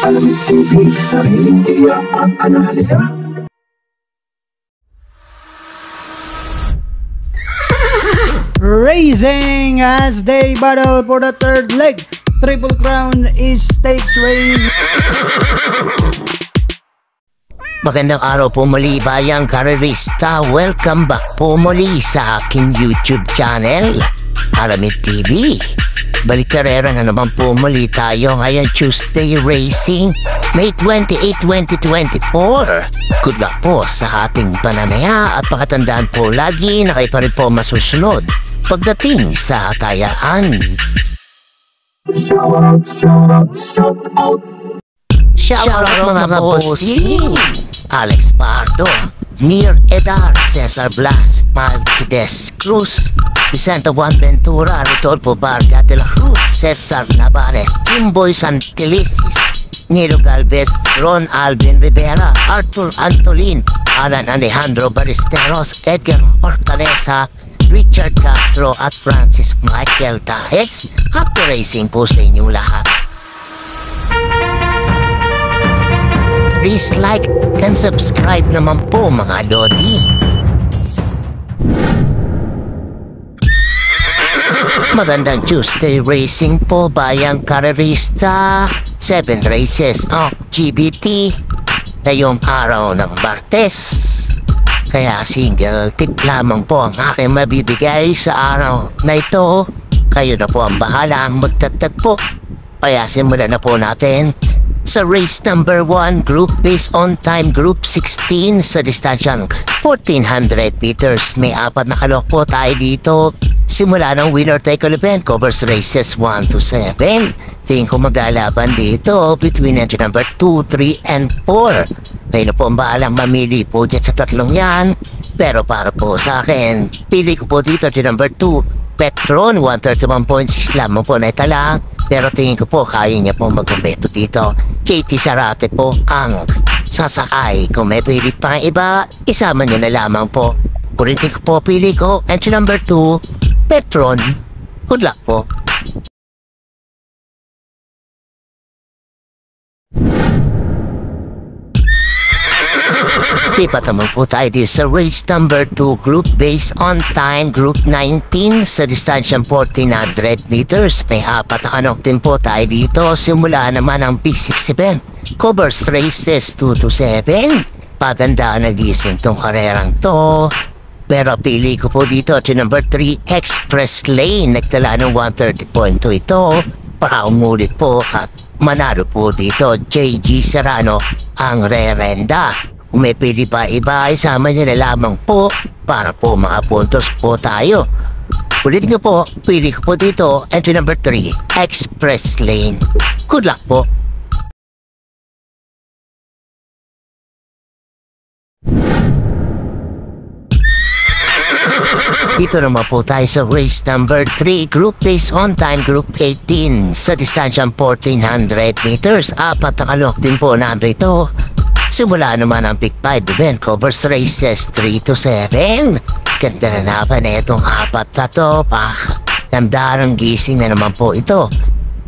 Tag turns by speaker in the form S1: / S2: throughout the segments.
S1: Alamin TV, sariling tiyak at analisa.
S2: Racing as they battle for the third leg. Triple Crown is stakes race.
S3: Magandang araw po muli bayang karerista. Welcome back po muli sa aking YouTube channel, Aramid TV. Balik karera na naman po muli tayo ngayon Tuesday Racing, May 28, 2024. Good luck po sa ating panamaya at pakatandaan po lagi na kayo pa rin po masusunod pagdating sa atayaan. Shout out mga bossing! Alex Pardo, Nir Edar, Cesar Blas, Marquez Cruz, Vicente Juan Ventura, Rodolfo Vargas de la Cruz, Cesar Navarez, Jimboy Santelisis, Nilo Galvez, Ron Alvin Rivera, Arthur Antolin, Alan Alejandro Baristeros, Edgar Hortaleza, Richard Castro at Francis Michael Tahes. Happy racing po sa inyo lahat. Please like and subscribe naman po mga lodi. Magandang Tuesday Racing po bayang karerista. 7 races GBT ngayong araw ng Martes. Kaya single tip lamang po ang aking mabibigay sa araw na ito. Kayo na po ang bahala ang magtatagpo. Kaya simulan na po natin sa race number 1, group based on time, group 16 sa distansyang 1400 meters. May 4 na kalok po tayo dito. Simula ng winner take all event, covers races 1 to 7. Tingin ko maglalaban dito between engine number 2, 3, and 4. Kayo na po ang bahalang mamili po dyan sa tatlong yan. Pero para po sa akin, pili ko po dito engine number 2, Petron, 131.6 lamang po na italang. Pero tingin ko po kaya niya po magkumbeto dito. Katie Sarate po ang sasakay. Kung may pilit pa iba, isama niyo na lamang po. Kuritin ko po pili ko, entry number 2, Petron. Good luck po. Lipat naman po tayo dito sa race number 2, group based on time, group 19 sa distansyang 1400 meters. May 4 na kanok din po tayo dito. Simula naman ang P6 event, covers races 2 to 7. Paganda na gising tong karerang to. Pero pili ko po dito si number 3, Express Lane. Nagtala ng 130.2 ito para umulit po at manalo po dito. JG Serrano ang rerenda. Kung may pili pa iba, isama niya na lamang po para po mga puntos po tayo. Ulitin ko po, pili ko po dito, entry number 3, Express Lane. Good luck po. Dito naman po tayo sa race number 3, group based on time, group 18 sa distansyang 1400 meters. 4 na kalok din po nandito. Simula naman ang Pick 5 event, covers races 3 to 7. Ganda na naman itong 4 na to pa. Damdarang gising na naman po ito.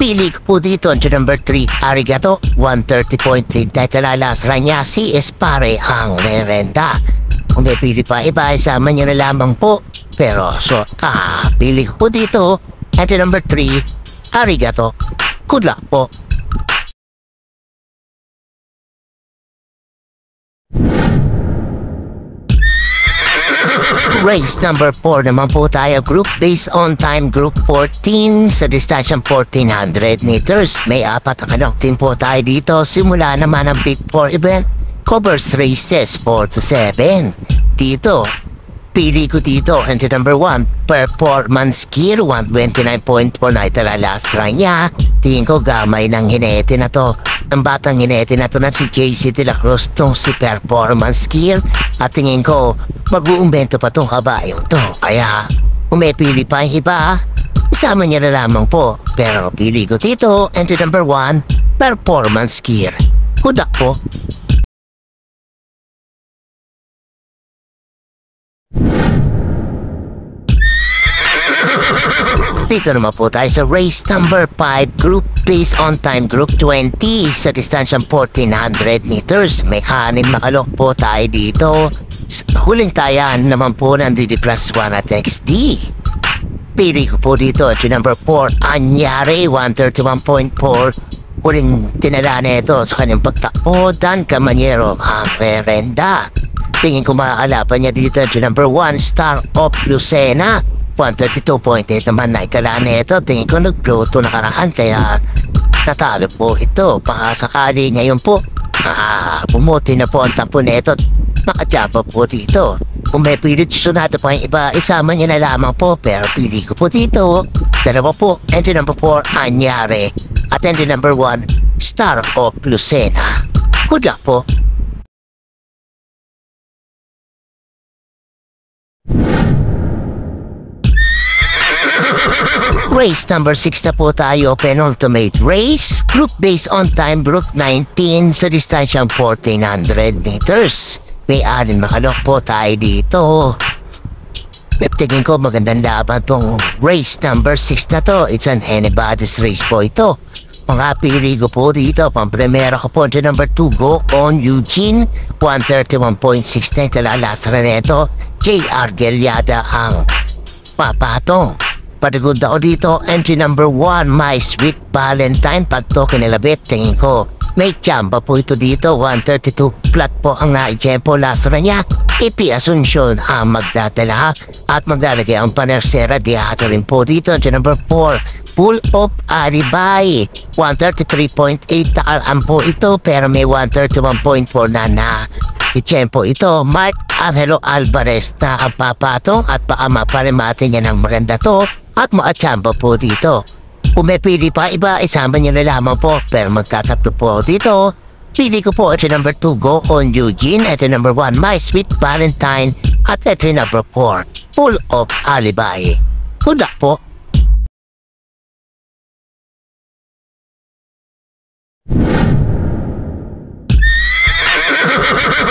S3: Pili ko po dito ang number 3, Arigato, 130.3. Titalalas Ranyasi Espare ang rerenda. Kung may pili pa iba, isama niyo na lamang po. Pero pili ko po dito ang number 3, Arigato. Good luck po. Race number 4 naman po tayo, group based on time, group 14 sa distansyang 1400 meters. May 4 na kanok din po tayo dito. Simula naman ang Big 4 event, covers races 4 to 7. Dito, pili ko dito, entry number 1, Performance Gear, 129.4 na italalasra niya. Tingin ko gamay ng hinete na to. Ang batang hinete na to na si JC de la Cruz tong si Performance Gear. At tingin ko, mag-uumbento pa tong kabayong to. Kaya, kung may pili pa yung iba, isama niya na lamang po. Pero pili ko dito, entry number 1, Performance Gear. Good luck po. Dito naman po tayo sa race number 5, group based on time, group 20 sa distansyang 1400 meters. May 6 na kalok po tayo dito. Huling tayan naman po ng DD Plus 1 at XD. Pili ko po dito entry number 4, Anyari 131.4. Huling tinala nito sa kanyang pagtakbo, Dan Camanyero ang Merenda. Tingin ko makakalaban niya dito entry number 1, Star of Lucena 132.8 naman na itala nito. Tingin ko nag-Pluto nakaraan kaya natalo po ito. Baka sakali ngayon po bumuti na po ang tampo nito at makachapa po dito. Kung may pilit sunado pa yung iba, isama niya na lamang po, pero pili ko po dito. Dalawa po, entry number 4, Anyari at entry number 1, Star of Lucena. Good luck po. Race number 6 na po tayo, penultimate race, group based on time, group 19 sa distansyang 1400 meters. May 6 na kalok po tayo dito. Tingin ko magandang laban tong race number 6 na to. It's an anybody's race po ito. Mga pili ko po dito, pang-primera ko po ito number 2, Go On Eugene 131.69. Talalasra neto, J.R. Gelyada ang papatong. Patigod ako dito, entry number 1, My Sweet Valentine. Pag to kinilabit, tingin ko may tsamba po ito dito. 132 flat po ang naitsempo. Lasra niya, Ipi Asuncion ang magdadala at maglalagay ang panersera. Diato rin po dito, entry number 4, Full of Alibay 133.8. Taalaan po ito pero may 131.4 na itsempo ito. Mark Angelo Alvarez na ang papatong at baka mapalimati niya ng maganda to at maatsamba po dito. Kung may pili pa iba, isama niyo na lamang po, pero magtatatlo po dito. Pili ko po entry number 2, Go On Eugene, entry number 1, My Sweet Valentine at entry number 4, Full of Alibay. Good luck po.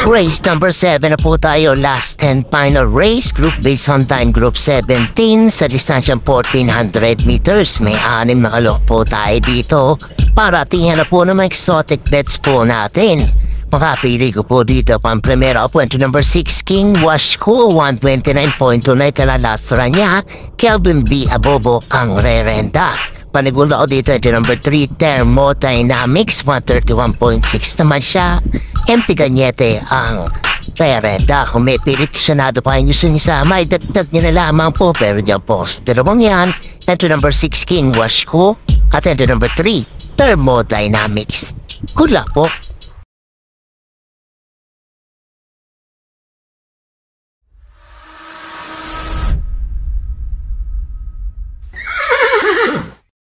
S3: Race number 7 na po tayo, last and final race, group based on time, group 17 sa distansyang 1400 meters. May 6 na kalok po tayo dito. Para tingnan na po ng mga exotic bets po natin. Makapili ko po dito pang primera po entry number 6, King Washko 129.29. Talalasra niya, Kelvin B. Abobo ang rerenda. Panigulo ako dito entry number 3, Thermodynamics 131.6 naman siya. MP Ganyete ang rerenda. Kung may piriksyonado pa yung gusto niya sama, idagdag niya na lamang po, pero dyan po dalawang yan, entry number 6, King Washko at entry number 3, Thermodynamics. Good luck po.